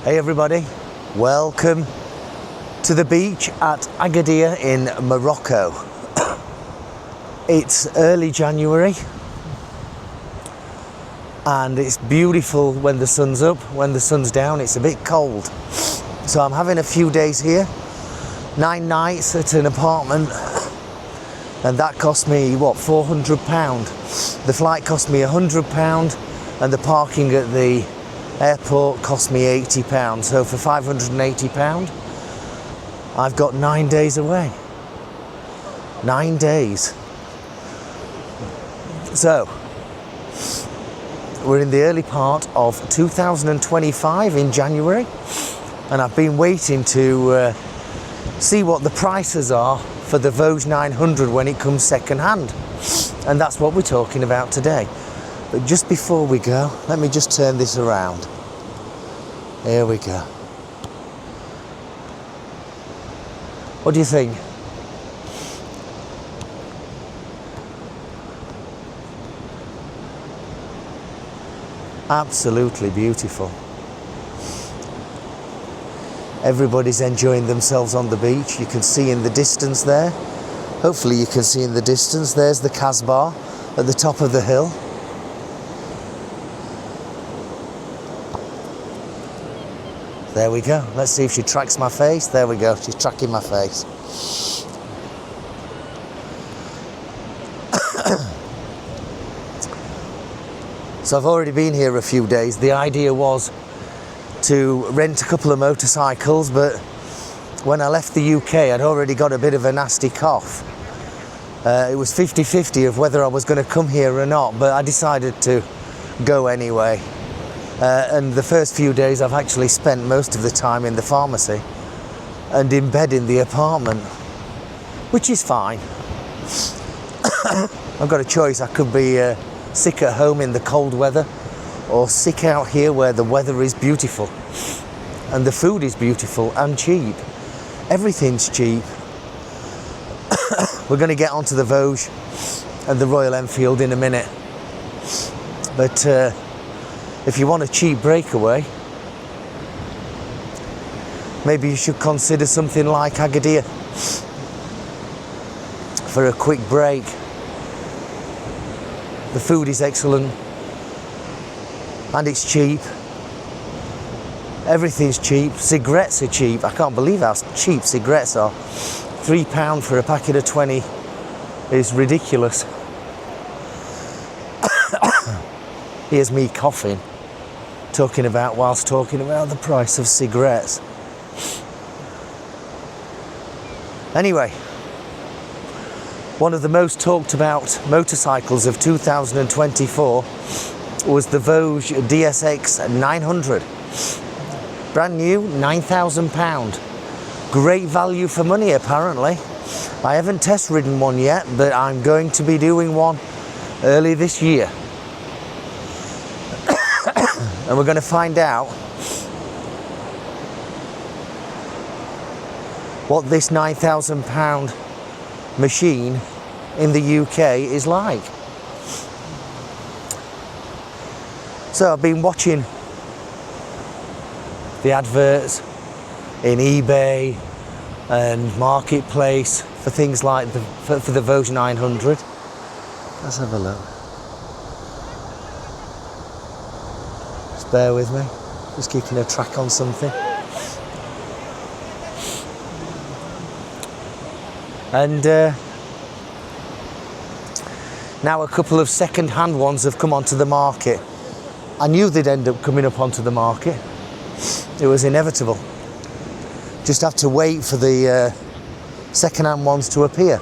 Hey everybody, welcome to the beach at Agadir in Morocco. It's early January and it's beautiful when the sun's up. When the sun's down, it's a bit cold. So I'm having a few days here, 9 nights at an apartment, and that cost me, what, £400? The flight cost me £100 and the parking at the airport cost me £80. So for £580, I've got 9 days away. 9 days. So, we're in the early part of 2025 in January, and I've been waiting to see what the prices are for the Voge 900 when it comes second hand. And that's what we're talking about today. But just before we go, let me just turn this around. Here we go. What do you think? Absolutely beautiful. Everybody's enjoying themselves on the beach. You can see in the distance there. Hopefully you can see in the distance. There's the Casbah at the top of the hill. There we go. Let's see if she tracks my face. There we go. She's tracking my face. So I've already been here a few days. The idea was to rent a couple of motorcycles, but when I left the UK, I'd already got a bit of a nasty cough. It was 50-50 of whether I was going to come here or not, but I decided to go anyway. And the first few days I've actually spent most of the time in the pharmacy and in bed in the apartment, which is fine. I've got a choice. I could be sick at home in the cold weather, or sick out here where the weather is beautiful and the food is beautiful and cheap. Everything's cheap. We're going to get onto the Voge and the Royal Enfield in a minute, but if you want a cheap breakaway, maybe you should consider something like Agadir for a quick break. The food is excellent and it's cheap. Everything's cheap. Cigarettes are cheap. I can't believe how cheap cigarettes are. £3 for a packet of 20 is ridiculous. Here's me coughing, whilst talking about the price of cigarettes. Anyway, one of the most talked about motorcycles of 2024 was the Voge DSX 900. Brand new, £9,000. Great value for money apparently. I haven't test ridden one yet, but I'm going to be doing one early this year. And we're going to find out what this £9,000 machine in the UK is like. So I've been watching the adverts in eBay and Marketplace for things like for the Voge 900. Let's have a look. Just bear with me. Just keeping a track on something. And now a couple of second-hand ones have come onto the market. I knew they'd end up coming up onto the market. It was inevitable. Just have to wait for the second-hand ones to appear.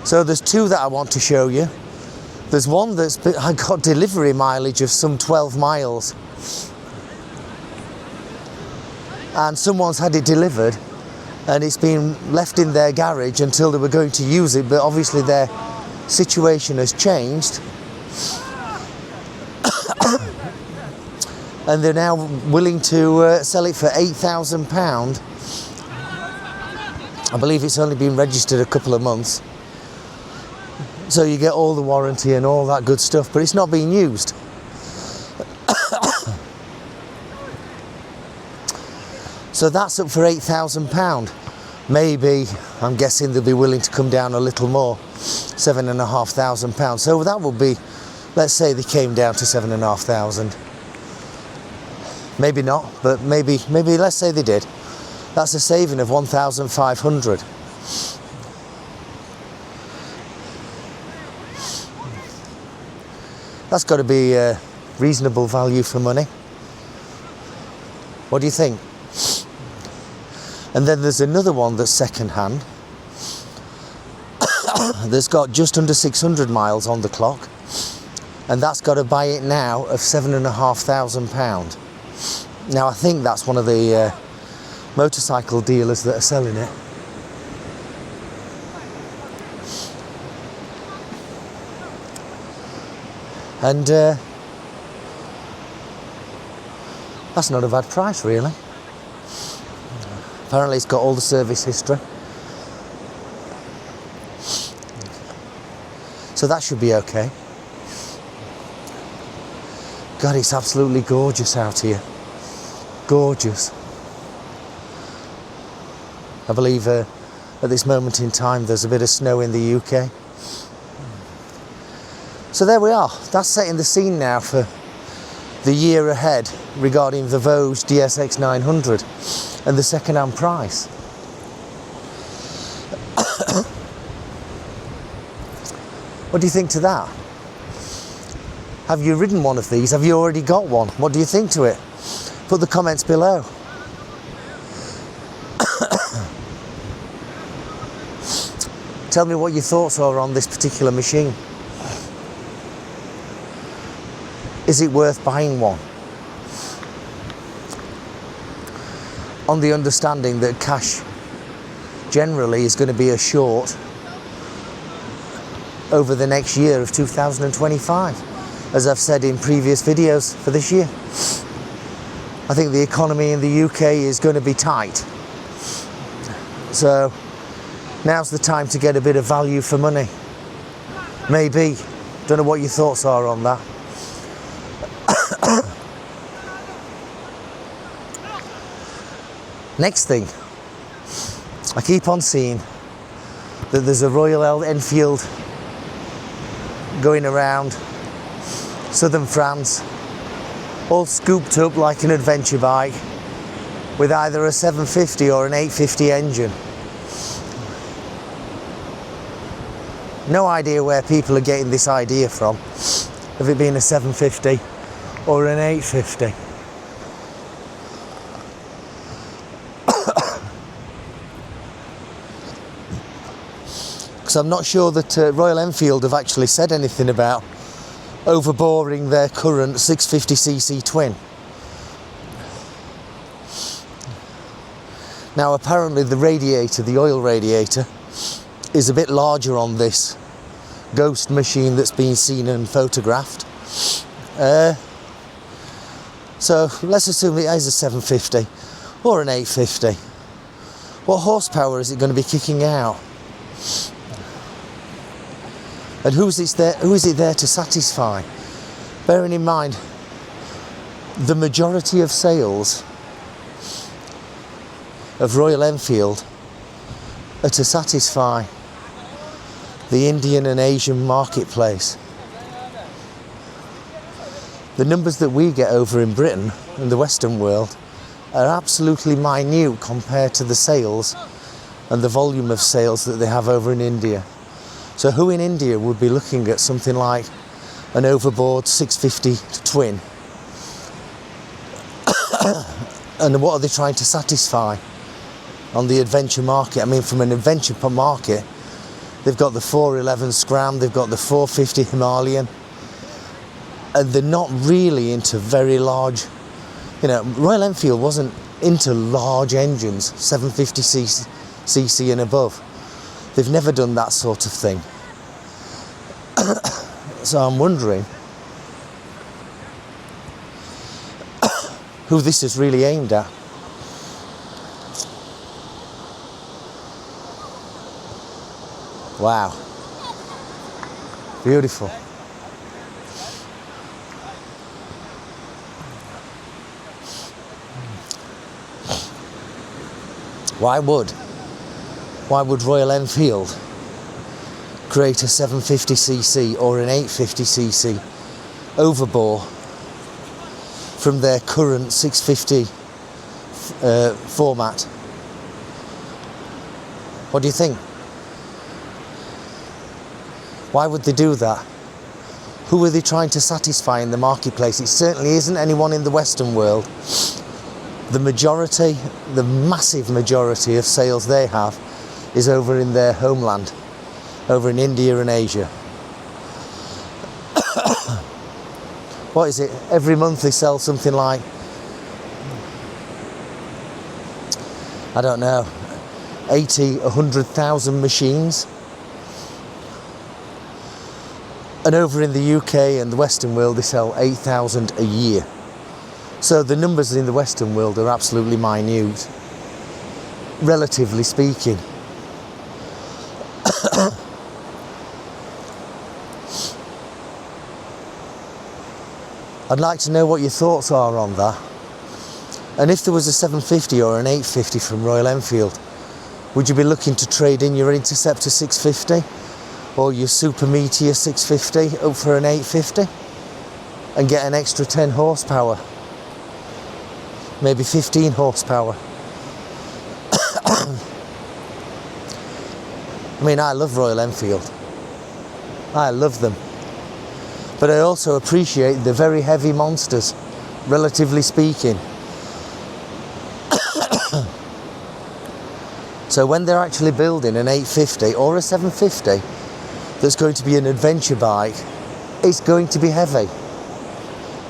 So there's two that I want to show you. There's one I got delivery mileage of some 12 miles. And someone's had it delivered and it's been left in their garage until they were going to use it, but obviously their situation has changed. And they're now willing to sell it for £8,000. I believe it's only been registered a couple of months. So you get all the warranty and all that good stuff, but it's not being used. So that's up for £8,000. Maybe, I'm guessing they'll be willing to come down a little more, £7,500. So that will be, let's say they came down to 7,500. Maybe not, but maybe let's say they did. That's a saving of 1,500. That's got to be a reasonable value for money. What do you think? And then there's another one that's second-hand. That's got just under 600 miles on the clock, and that's got to buy it now of £7,500. Now I think that's one of the motorcycle dealers that are selling it. And that's not a bad price, really. Apparently it's got all the service history. So that should be okay. God, it's absolutely gorgeous out here. Gorgeous. I believe at this moment in time there's a bit of snow in the UK. So there we are. That's setting the scene now for the year ahead regarding the Voge DSX 900 and the second-hand price. What do you think to that? Have you ridden one of these? Have you already got one? What do you think to it? Put the comments below. Tell me what your thoughts are on this particular machine. Is it worth buying one? On the understanding that cash generally is going to be a short over the next year of 2025, as I've said in previous videos for this year. I think the economy in the UK is going to be tight. So now's the time to get a bit of value for money. Maybe. Don't know what your thoughts are on that. Next thing, I keep on seeing that there's a Royal Enfield going around southern France, all scooped up like an adventure bike with either a 750 or an 850 engine. No idea where people are getting this idea from, of it being a 750 or an 850. Because I'm not sure that Royal Enfield have actually said anything about overboring their current 650cc twin. Now apparently the radiator, the oil radiator, is a bit larger on this ghost machine that's been seen and photographed. So let's assume it is a 750 or an 850. What horsepower is it going to be kicking out? And who is it there to satisfy? Bearing in mind, the majority of sales of Royal Enfield are to satisfy the Indian and Asian marketplace. The numbers that we get over in Britain and the Western world are absolutely minute compared to the sales and the volume of sales that they have over in India. So who in India would be looking at something like an overboard 650 twin? And what are they trying to satisfy on the adventure market? I mean, from an adventure market, they've got the 411 Scram, they've got the 450 Himalayan, and they're not really into very large, you know, Royal Enfield wasn't into large engines, 750cc and above. They've never done that sort of thing. So I'm wondering who this is really aimed at. Wow. Beautiful. Why would Royal Enfield create a 750cc or an 850cc overbore from their current 650 format? What do you think? Why would they do that? Who are they trying to satisfy in the marketplace? It certainly isn't anyone in the Western world. The majority, the massive majority of sales they have is over in their homeland, over in India and Asia. What is it? Every month they sell something like, I don't know, 80, 100,000 machines. And over in the UK and the Western world, they sell 8,000 a year. So the numbers in the Western world are absolutely minute, relatively speaking. I'd like to know what your thoughts are on that. And if there was a 750 or an 850 from Royal Enfield, would you be looking to trade in your Interceptor 650 or your Super Meteor 650 up for an 850 and get an extra 10 horsepower, maybe 15 horsepower? I mean, I love Royal Enfield. I love them. But I also appreciate the very heavy monsters, relatively speaking. So when they're actually building an 850 or a 750 that's going to be an adventure bike, it's going to be heavy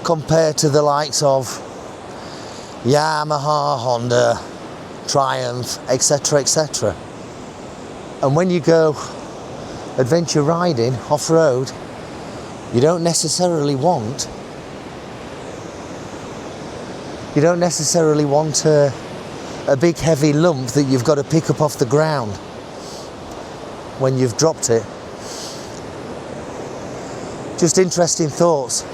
compared to the likes of Yamaha, Honda, Triumph, etc, etc. And when you go adventure riding off-road, you don't necessarily want a big heavy lump that you've got to pick up off the ground when you've dropped it. Just interesting thoughts.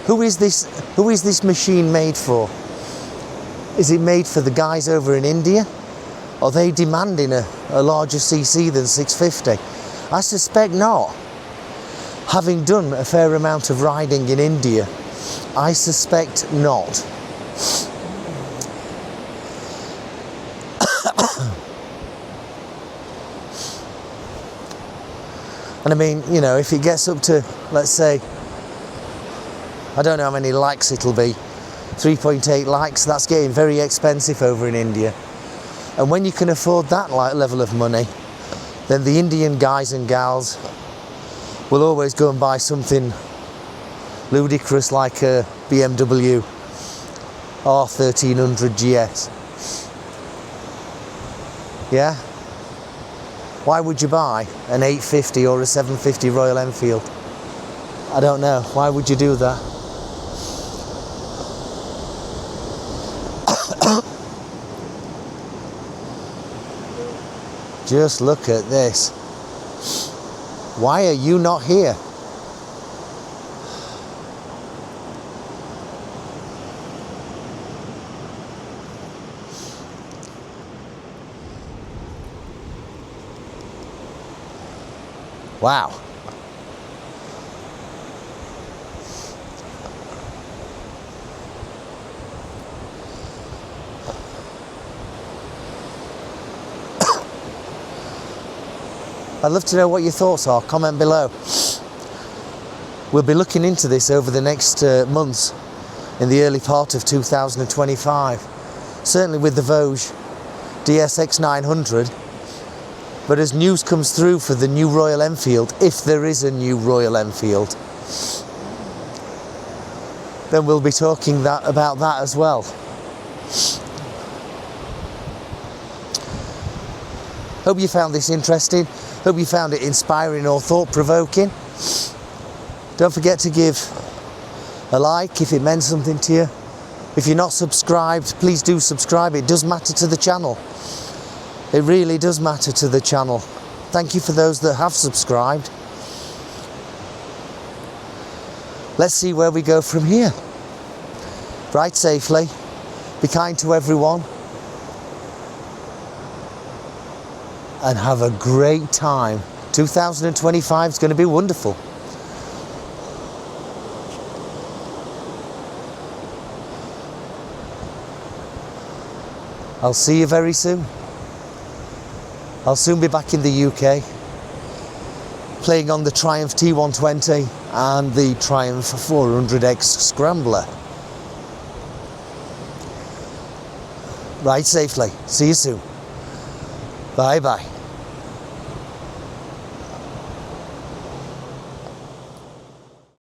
Who is this machine made for? Is it made for the guys over in India? Are they demanding a larger CC than 650? I suspect not. Having done a fair amount of riding in India, I suspect not. And I mean, you know, if it gets up to, let's say, I don't know how many likes it'll be, 3.8 likes, that's getting very expensive over in India. And when you can afford that level of money, then the Indian guys and gals will always go and buy something ludicrous like a BMW R1300 GS. Yeah? Why would you buy an 850 or a 750 Royal Enfield? I don't know. Why would you do that? Just look at this. Why are you not here? Wow. I'd love to know what your thoughts are. Comment below. We'll be looking into this over the next months, in the early part of 2025. Certainly with the Voge DSX 900. But as news comes through for the new Royal Enfield, if there is a new Royal Enfield, then we'll be talking about that as well. Hope you found this interesting. Hope you found it inspiring or thought-provoking. Don't forget to give a like if it meant something to you. If you're not subscribed, please do subscribe. It does matter to the channel. It really does matter to the channel. Thank you for those that have subscribed. Let's see where we go from here. Ride safely. Be kind to everyone. And have a great time. 2025 is going to be wonderful. I'll see you very soon. I'll soon be back in the UK, playing on the Triumph T120 and the Triumph 400X Scrambler. Ride safely. See you soon. Bye bye.